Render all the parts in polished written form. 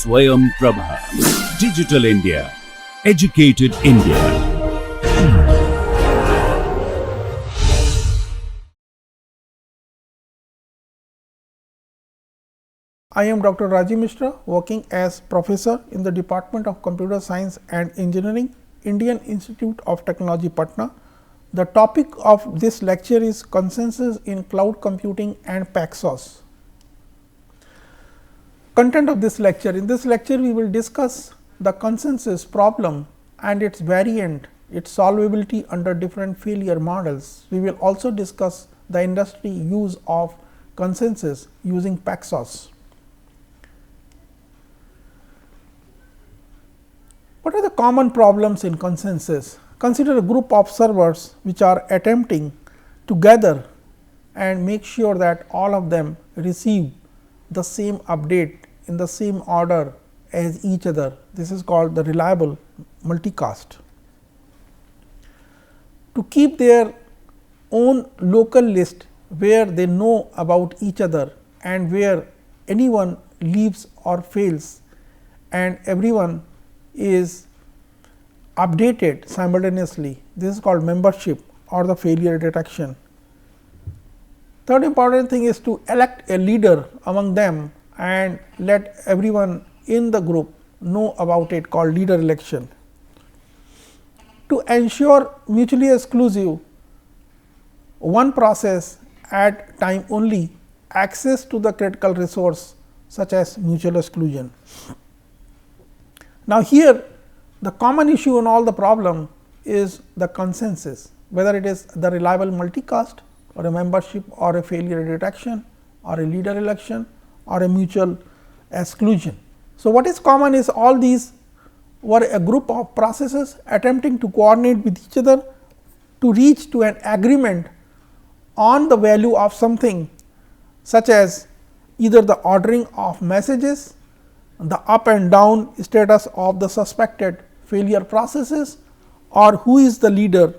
SwayamPrabha. Digital India. Educated India. I am Dr. Rajiv Mishra, working as professor in the Department of Computer Science and Engineering, Indian Institute of Technology, Patna. The topic of this lecture is Consensus in Cloud Computing and Paxos. Content of this lecture: in this lecture we will discuss the consensus problem and its variant, its solvability under different failure models. We will also discuss the industry use of consensus using Paxos. What are the common problems in consensus? Consider a group of servers which are attempting to gather and make sure that all of them receive the same update in the same order as each other. This is called the reliable multicast. To keep their own local list where they know about each other and where anyone leaves or fails and everyone is updated simultaneously. This is called membership or the failure detection. Third important thing is to elect a leader among them and let everyone in the group know about it, called leader election. To ensure mutually exclusive one process at time only access to the critical resource, such as mutual exclusion. Now, here the common issue in all the problem is the consensus, whether it is the reliable multicast or a membership or a failure detection or a leader election or a mutual exclusion. So, what is common is all these were a group of processes attempting to coordinate with each other to reach to an agreement on the value of something, such as either the ordering of messages, the up and down status of the suspected failure processes, or who is the leader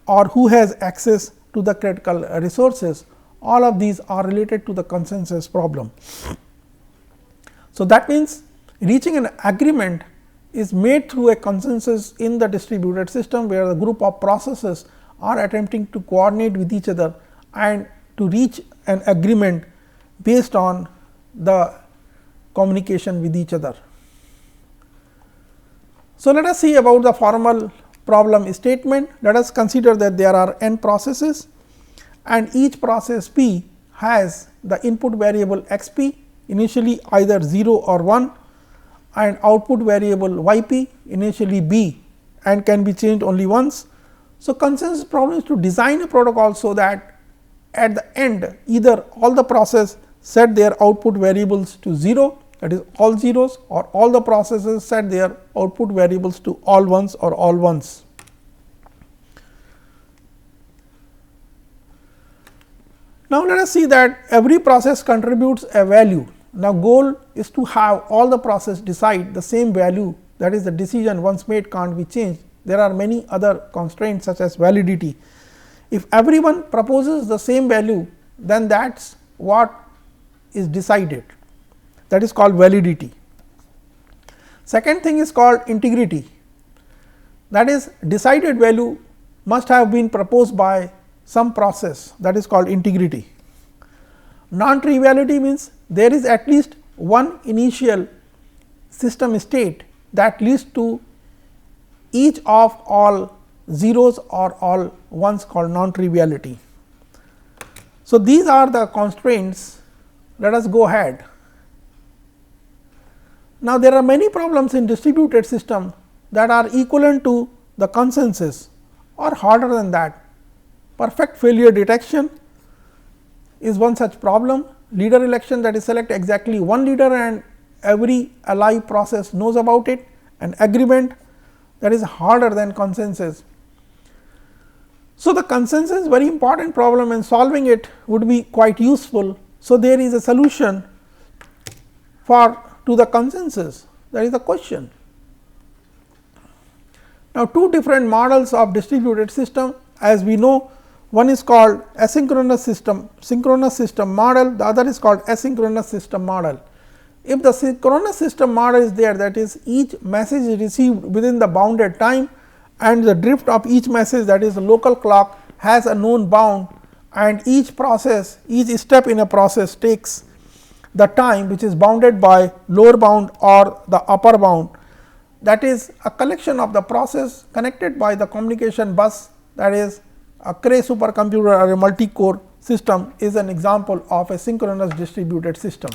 or who has access to the critical resources. All of these are related to the consensus problem. So, that means reaching an agreement is made through a consensus in the distributed system, where the group of processes are attempting to coordinate with each other and to reach an agreement based on the communication with each other. So, let us see about the formal problem statement. Let us consider that there are n processes and each process P has the input variable x p, initially either 0 or 1, and output variable y p, initially b, and can be changed only once. So, consensus problem is to design a protocol so that at the end either all the process set their output variables to 0, that is all zeros, or all the processes set their output variables to all ones or all ones. Now, let us see that every process contributes a value. Now, goal is to have all the process decide the same value, that is the decision once made can't be changed. There are many other constraints such as validity. If everyone proposes the same value, then that is what is decided, that is called validity. Second thing is called integrity, that is decided value must have been proposed by some process, that is called integrity. Non-triviality means there is at least one initial system state that leads to each of all zeros or all ones, called non-triviality. So, these are the constraints. Let us go ahead. Now, there are many problems in distributed system that are equivalent to the consensus or harder than that. Perfect failure detection is one such problem. Leader election, that is select exactly one leader and every alive process knows about it. An agreement, that is harder than consensus. So, the consensus is very important problem and solving it would be quite useful. So, there is a solution to the consensus, that is the question. Now, two different models of distributed system, as we know, one is called synchronous system model, the other is called asynchronous system model. if the synchronous system model is there, that is each message is received within the bounded time and the drift of each message, that is the local clock, has a known bound, and each process, each step in a process takes the time which is bounded by lower bound or the upper bound, that is a collection of the process connected by the communication bus, that is a Cray supercomputer or a multi-core system is an example of a synchronous distributed system.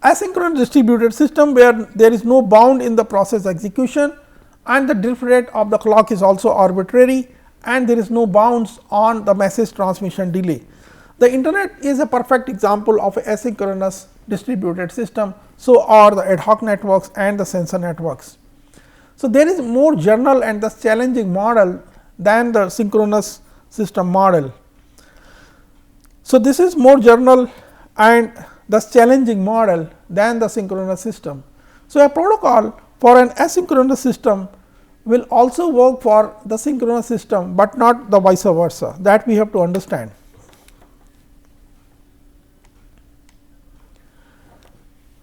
Asynchronous distributed system, where there is no bound in the process execution and the drift rate of the clock is also arbitrary and there is no bounds on the message transmission delay. The internet is a perfect example of a asynchronous distributed system. So are the ad hoc networks and the sensor networks. So there is more general and thus challenging model than the synchronous system model. So this is more general and thus challenging model than the synchronous system. So a protocol for an asynchronous system will also work for the synchronous system, but not the vice versa, that we have to understand.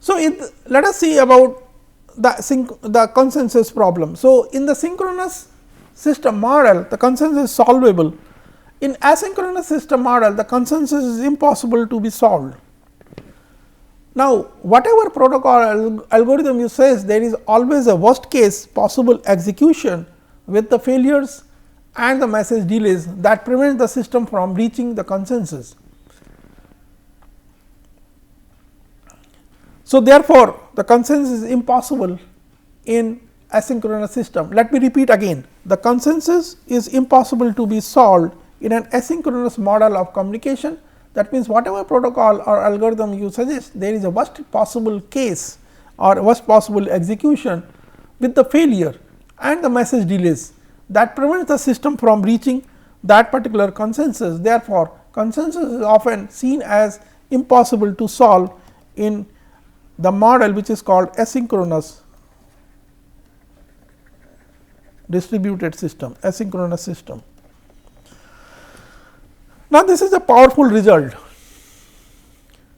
So let us see about the consensus problem. So in the synchronous system model, the consensus is solvable. In asynchronous system model, the consensus is impossible to be solved. Now, whatever protocol algorithm you says, there is always a worst case possible execution with the failures and the message delays that prevent the system from reaching the consensus. So, therefore, the consensus is impossible in asynchronous system. Let me repeat again, the consensus is impossible to be solved in an asynchronous model of communication. That means, whatever protocol or algorithm you suggest, there is a worst possible case or worst possible execution with the failure and the message delays that prevents the system from reaching that particular consensus. Therefore, consensus is often seen as impossible to solve in the model which is called asynchronous distributed system, asynchronous system. Now, this is a powerful result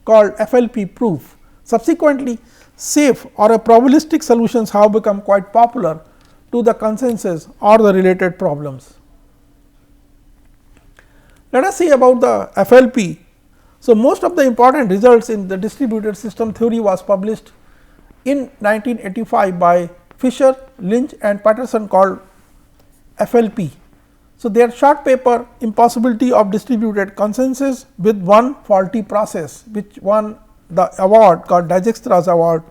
called FLP proof. Subsequently, safe or a probabilistic solutions have become quite popular to the consensus or the related problems. Let us see about the FLP. So, most of the important results in the distributed system theory was published in 1985 by Fisher, Lynch and Patterson, called FLP. So, their short paper impossibility of distributed consensus with one faulty process, which won the award called Dijkstra's award,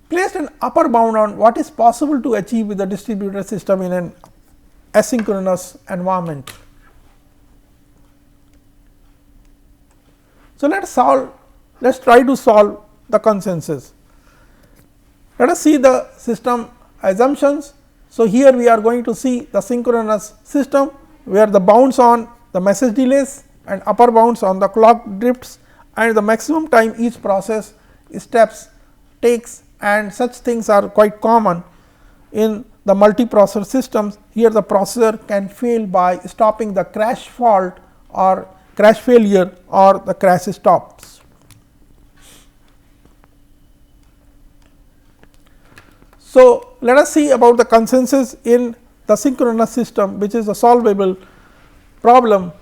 placed an upper bound on what is possible to achieve with the distributed system in an asynchronous environment. So, let us try to solve the consensus. Let us see the system assumptions. So, here we are going to see the synchronous system, where the bounds on the message delays and upper bounds on the clock drifts and the maximum time each process steps takes, and such things are quite common in the multiprocessor systems. Here the processor can fail by stopping the crash fault or crash failure or the crash stops. So, let us see about the consensus in the synchronous system, which is a solvable problem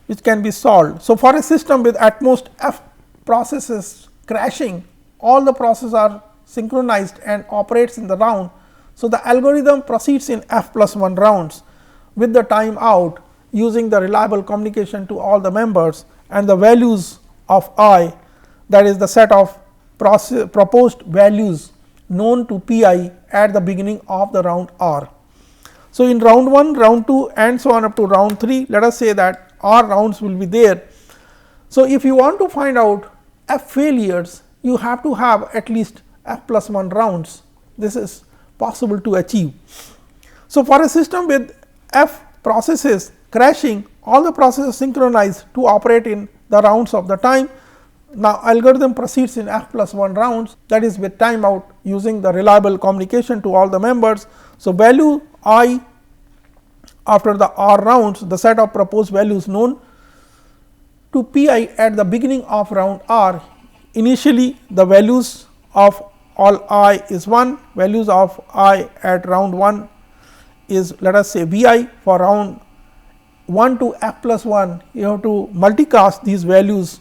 which can be solved. So, for a system with at most f processes crashing, all the processes are synchronized and operates in the round. So, the algorithm proceeds in f plus 1 rounds with the time out, using the reliable communication to all the members, and the values of I, that is the set of proposed values known to Pi at the beginning of the round R. So, in round 1, round 2 and so on up to round 3, let us say that R rounds will be there. So, if you want to find out f failures, you have to have at least f plus 1 rounds. This is possible to achieve. So, for a system with f processes crashing, all the processes synchronized to operate in the rounds of the time. Now, algorithm proceeds in f plus 1 rounds, that is with time out, using the reliable communication to all the members. So, value I after the R rounds, the set of proposed values known to p I at the beginning of round r. Initially the values of all I is 1, values of I at round 1 is, let us say, V I. For round 1 to f plus 1, you have to multicast these values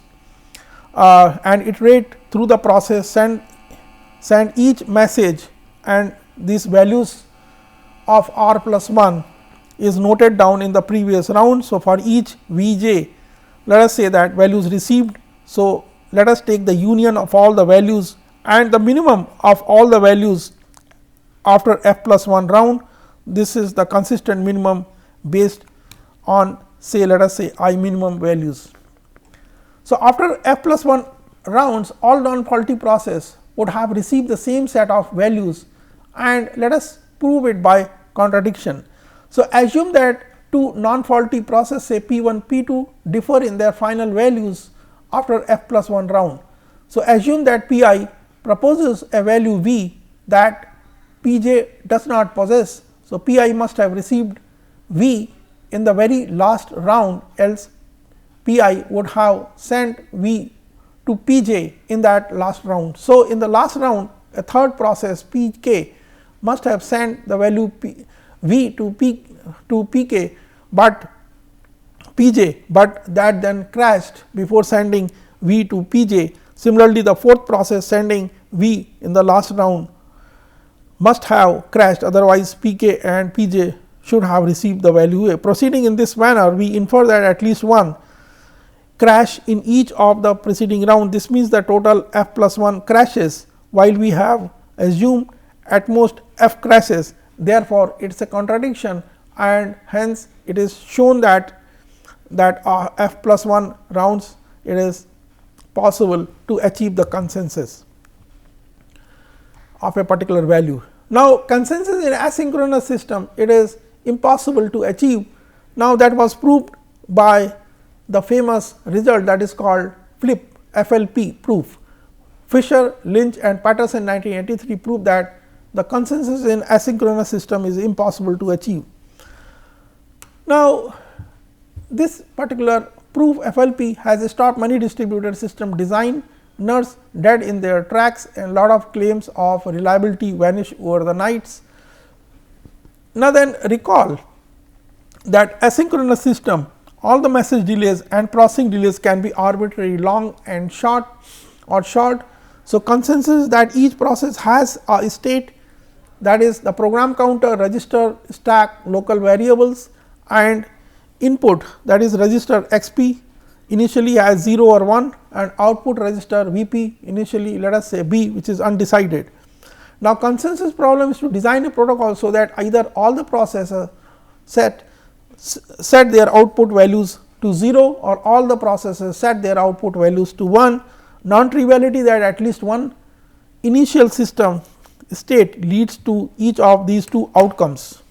and iterate through the process, send each message, and these values of r plus 1 is noted down in the previous round. So, for each V j, let us say that values received. So, let us take the union of all the values and the minimum of all the values after f plus 1 round. This is the consistent minimum based on, say, let us say, I minimum values. So, after f plus 1 rounds, all non-faulty process would have received the same set of values, and let us prove it by contradiction. So, assume that two non-faulty process, say P 1 P 2, differ in their final values after f plus 1 round. So, assume that P I proposes a value V that P j does not possess. So, P I must have received V in the very last round, else P I would have sent V to P j in that last round. So, in the last round, a third process P k must have sent the value V to P k, but P j, but that then crashed before sending V to P j. Similarly, the fourth process sending V in the last round must have crashed, otherwise P k and P j should have received the value A. Proceeding in this manner, we infer that at least one crash in each of the preceding round. This means the total f plus 1 crashes, while we have assumed at most f crashes. Therefore, it is a contradiction, and hence it is shown that f plus 1 rounds it is possible to achieve the consensus of a particular value. Now, consensus in asynchronous system, it is impossible to achieve. Now, that was proved by the famous result that is called FLP proof. Fisher, Lynch and Patterson 1983 proved that the consensus in asynchronous system is impossible to achieve. Now, this particular proof FLP has stopped many distributed system designers dead in their tracks, and lot of claims of reliability vanish over the nights. Now, then recall that asynchronous system, all the message delays and processing delays can be arbitrarily long and short or short. So, consensus that each process has a state, that is the program counter, register, stack, local variables, and input, that is register x p initially has 0 or 1, and output register V p initially, let us say B, which is undecided. Now, consensus problem is to design a protocol so that either all the processors set their output values to 0, or all the processors set their output values to 1. Non-triviality that at least one initial system state leads to each of these two outcomes.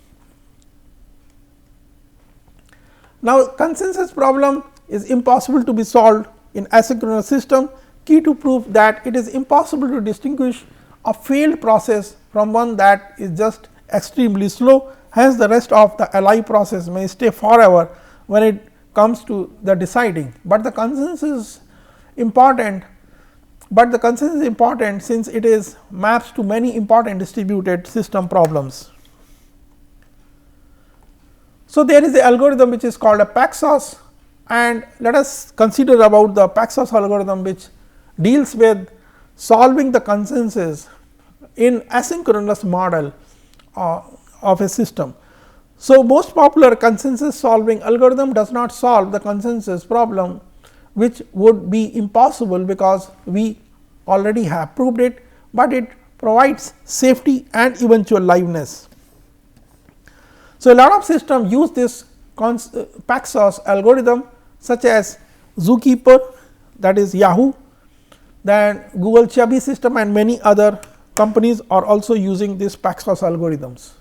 Now, consensus problem is impossible to be solved in asynchronous system. Key to prove that it is impossible to distinguish a failed process from one that is just extremely slow. Hence, the rest of the li process may stay forever when it comes to the deciding, but the consensus is important. Since it is maps to many important distributed system problems. So, there is the algorithm which is called a Paxos, and let us consider about the Paxos algorithm, which deals with solving the consensus in asynchronous model of a system. So, most popular consensus solving algorithm does not solve the consensus problem, which would be impossible because we already have proved it, but it provides safety and eventual liveness. So, a lot of systems use this Paxos algorithm, such as Zookeeper, that is Yahoo, then Google Chubby system, and many other companies are also using this Paxos algorithms.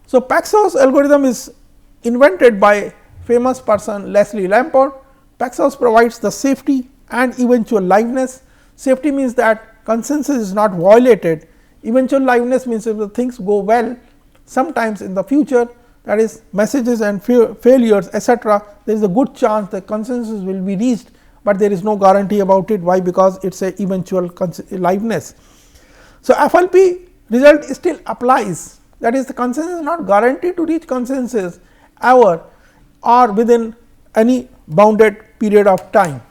So, Paxos algorithm is invented by famous person Leslie Lamport. Paxos provides the safety and eventual liveness. Safety means that consensus is not violated. Eventual liveness means if the things go well sometimes in the future, that is messages and failures etc., there is a good chance the consensus will be reached, but there is no guarantee about it. Why? Because it is a eventual liveness. So, FLP result still applies, that is, the consensus is not guaranteed to reach consensus ever or within any bounded period of time.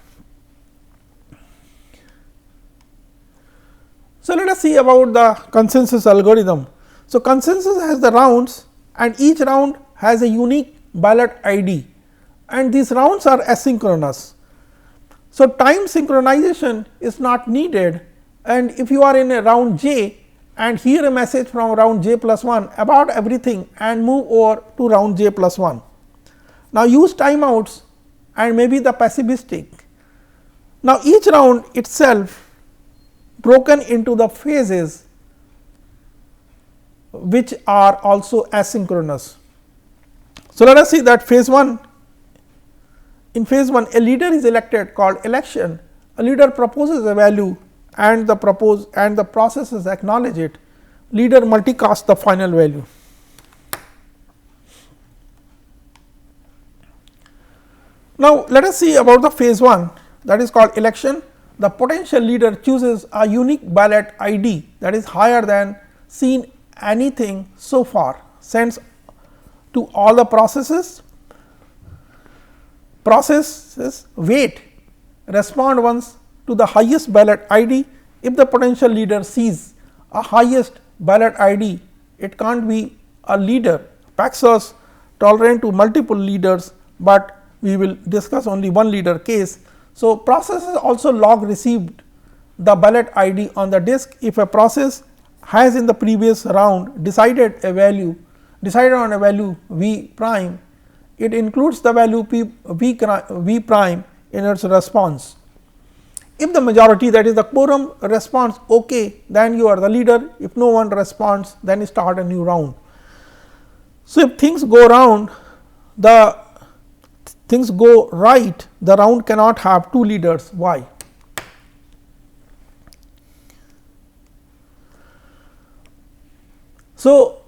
So, let us see about the consensus algorithm. So, consensus has the rounds and each round has a unique ballot ID, and these rounds are asynchronous. So, time synchronization is not needed, and if you are in a round J and hear a message from round J plus 1 about everything and move over to round J plus 1. Now, use timeouts and maybe the pessimistic. Now, each round itself broken into the phases which are also asynchronous. So, let us see that phase 1. In phase 1, a leader is elected called election. A leader proposes a value and the processes acknowledge it. Leader multicast the final value. Now, let us see about the phase 1, that is called election. The potential leader chooses a unique ballot ID that is higher than seen anything so far, sends to all the processes wait, respond once to the highest ballot ID. If the potential leader sees a highest ballot ID, it can't be a leader. Paxos tolerant to multiple leaders, but we will discuss only one leader case. So, processes also log received the ballot ID on the disk. If a process has in the previous round decided on a value v prime, it includes the value v prime in its response. If the majority, that is the quorum, responds OK, then you are the leader. If no one responds, then you start a new round. So, if things go right, the round cannot have two leaders. Why? So,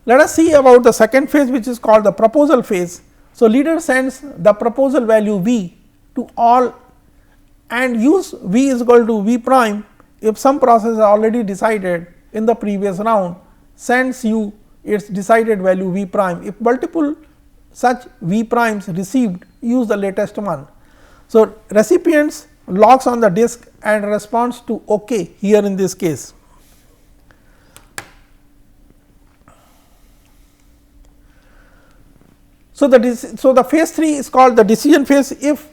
let us see about the second phase, which is called the proposal phase. So, leader sends the proposal value v to all and use v is equal to v prime. If some process is already decided in the previous round, sends you its decided value v prime. If multiple such v primes received, use the latest one. So, recipients logs on the disk and responds to OK here in this case. So, the phase 3 is called the decision phase. If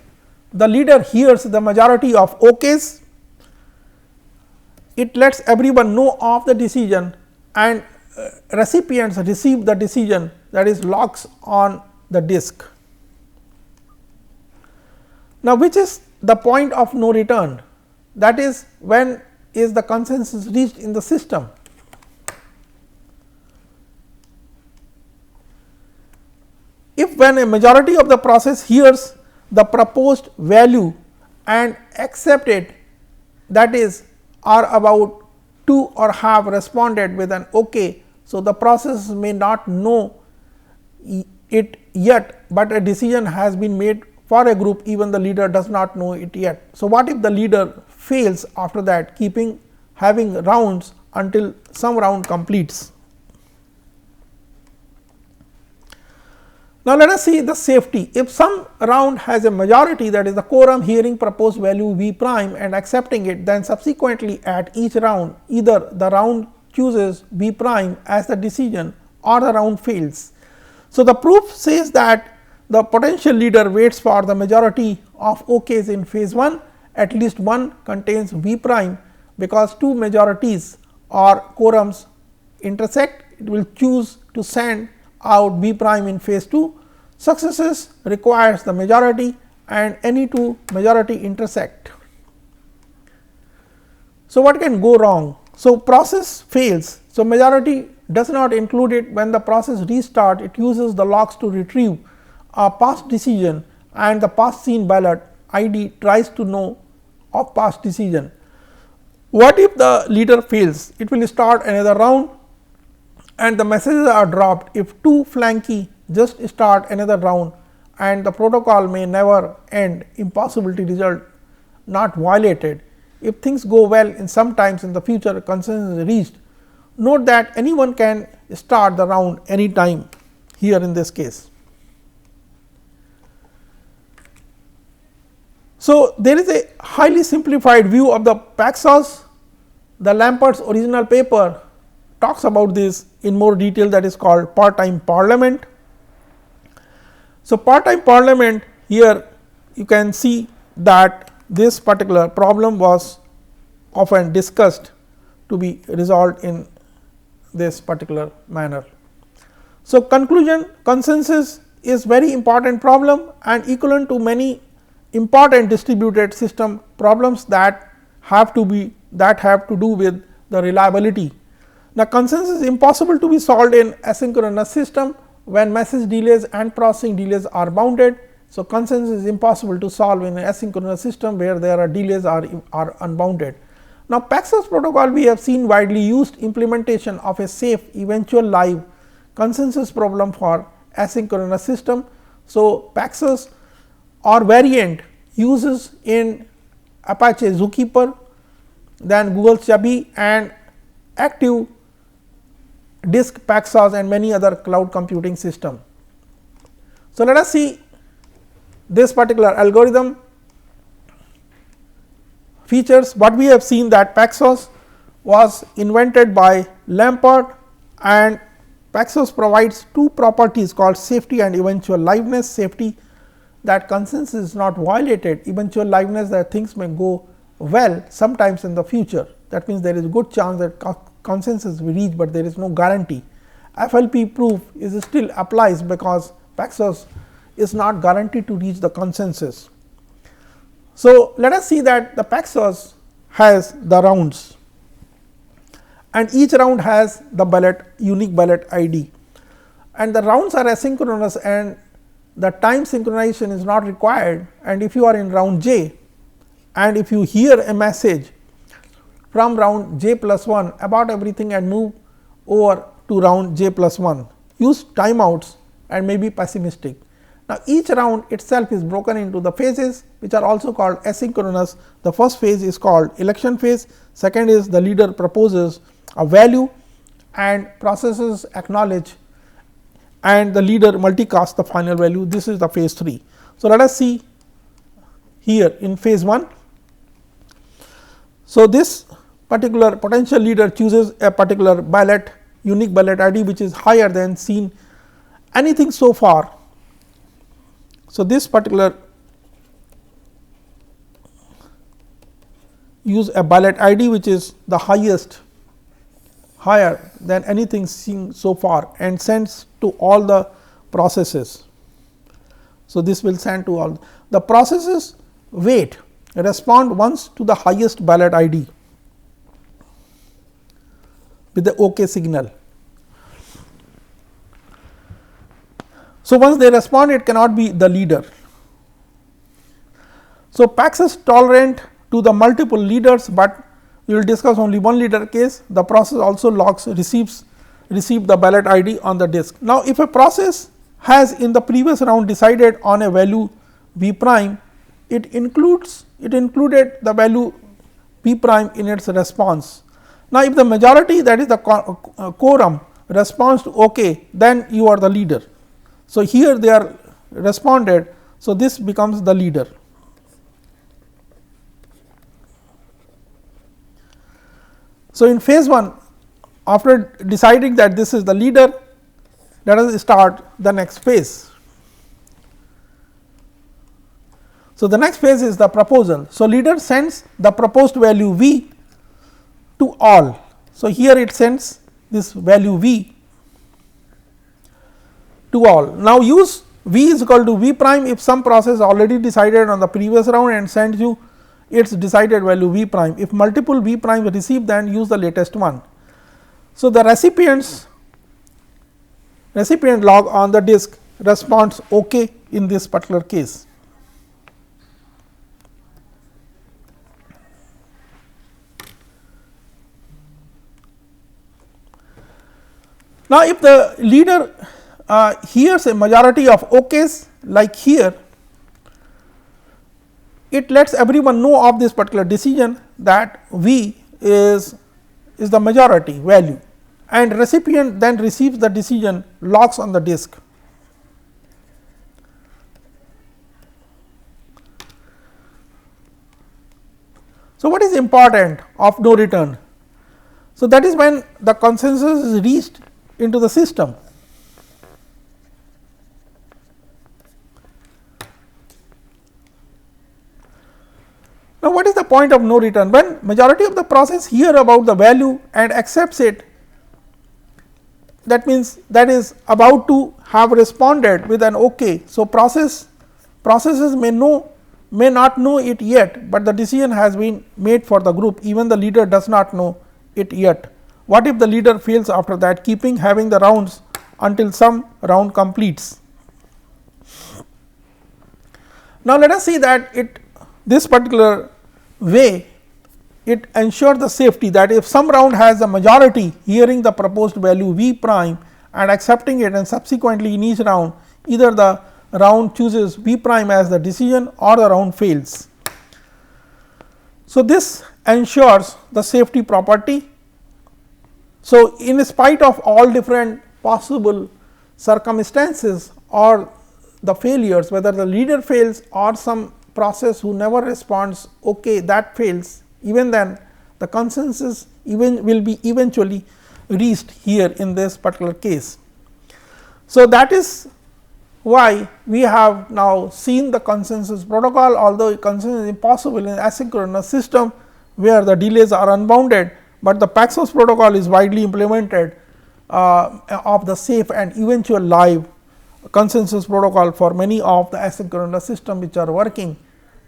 the leader hears the majority of OKs, it lets everyone know of the decision and recipients receive the decision, that is logs on the disk. Now, which is the point of no return? That is, when is the consensus reached in the system? If when a majority of the process hears the proposed value and accept it, that is are about to or have responded with an OK. So, the process may not know it yet, but a decision has been made for a group, even the leader does not know it yet. So, what if the leader fails after that, having rounds until some round completes? Now, let us see the safety. If some round has a majority, that is the quorum hearing proposed value v prime and accepting it, then subsequently at each round either the round chooses v prime as the decision or the round fails. So, the proof says that the potential leader waits for the majority of OKs in phase 1, at least one contains v prime, because two majorities or quorums intersect, it will choose to send out v prime in phase 2. Successes requires the majority and any two majority intersect. So, what can go wrong? So, process fails. So, majority does not include it. When the process restart, it uses the logs to retrieve a past decision and the past seen ballot ID tries to know of past decision. What if the leader fails? It will start another round and the messages are dropped. If two flanky just start another round and the protocol may never end, impossibility result not violated. If things go well in some times in the future, consensus is reached. Note that anyone can start the round any time here in this case. So, there is a highly simplified view of the Paxos. The Lampert's original paper talks about this in more detail, that is called part-time parliament. So, part-time parliament, here you can see that this particular problem was often discussed to be resolved in this particular manner. So, conclusion, consensus is very important problem and equivalent to many important distributed system problems that have to do with the reliability. Now, consensus is impossible to be solved in asynchronous system when message delays and processing delays are bounded. So, consensus is impossible to solve in an asynchronous system where there are delays are unbounded. Now, Paxos protocol we have seen widely used implementation of a safe eventual live consensus problem for asynchronous system. So, Paxos or variant uses in Apache Zookeeper, then Google Chubby and active disk Paxos and many other cloud computing system. So, let us see this particular algorithm features. What we have seen that Paxos was invented by Lampert, and Paxos provides two properties called safety and eventual liveness. Safety, that consensus is not violated, eventual liveness, that things may go well sometimes in the future. That means, there is a good chance that consensus will reach, but there is no guarantee. FLP proof is still applies because Paxos is not guaranteed to reach the consensus. So, let us see that the Paxos has the rounds, and each round has the ballot unique ballot ID, and the rounds are asynchronous and the time synchronization is not required. And if you are in round J and if you hear a message from round J plus 1 about everything and move over to round J plus 1, use timeouts and may be pessimistic. Now, each round itself is broken into the phases which are also called asynchronous. The first phase is called election phase, second is the leader proposes a value and processes acknowledge, and the leader multicast the final value. This is the phase 3. So, let us see here in phase 1. So, this particular potential leader chooses a particular ballot unique ballot ID which is higher than seen anything so far. So, this particular use a ballot ID which is the highest, higher than anything seen so far, and sends to all the processes. So, this will send to all the processes, wait, respond once to the highest ballot ID with the OK signal. So, once they respond, it cannot be the leader. So, Paxos tolerant to the multiple leaders, but we will discuss only one leader case. The process also logs receive the ballot ID on the disk. Now, if a process has in the previous round decided on a value v prime, it included the value v prime in its response. Now, if the majority, that is the quorum, responds to OK, then you are the leader. So, here they are responded. So, this becomes the leader. So, in phase 1, after deciding that this is the leader, let us start the next phase. So, the next phase is the proposal. So, leader sends the proposed value v to all. So, here it sends this value v to all. Now, use v is equal to v prime if some process already decided on the previous round and sends you its decided value v prime. If multiple v prime receive, then use the latest one. So, the recipient log on the disk responds OK in this particular case. Now, if the leader hears a majority of OKs, like here, it lets everyone know of this particular decision that V is the majority value, and recipient then receives the decision logs on the disk. So, what is important of no return? So, that is when the consensus is reached into the system. Now, what is the point of no return? When majority of the process hear about the value and accepts it, that means that is about to have responded with an OK. So, processes may not know it yet, but the decision has been made for the group, even the leader does not know it yet. What if the leader fails after that, keeping having the rounds until some round completes? Now, let us see that this particular way it ensures the safety, that if some round has a majority hearing the proposed value V prime and accepting it, and subsequently in each round either the round chooses V prime as the decision or the round fails. So, this ensures the safety property. So, in spite of all different possible circumstances or the failures, whether the leader fails or some process who never responds OK, that fails, even then the consensus will be eventually reached here in this particular case. So, that is why we have now seen the consensus protocol, although consensus is impossible in asynchronous system where the delays are unbounded, but the Paxos protocol is widely implemented of the safe and eventual live consensus protocol for many of the asynchronous system which are working,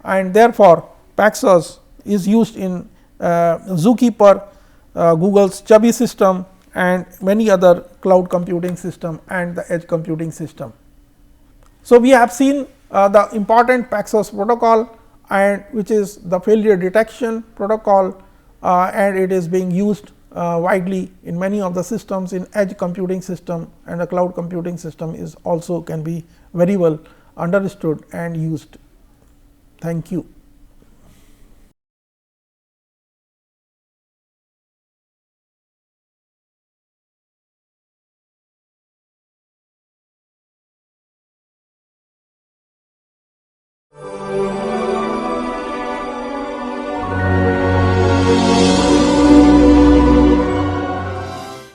and therefore, Paxos is used in Zookeeper, Google's Chubby system, and many other cloud computing system and the edge computing system. So, we have seen the important Paxos protocol, and which is the failure detection protocol, and it is being used widely in many of the systems in edge computing system, and the cloud computing system is also can be very well understood and used. Thank you.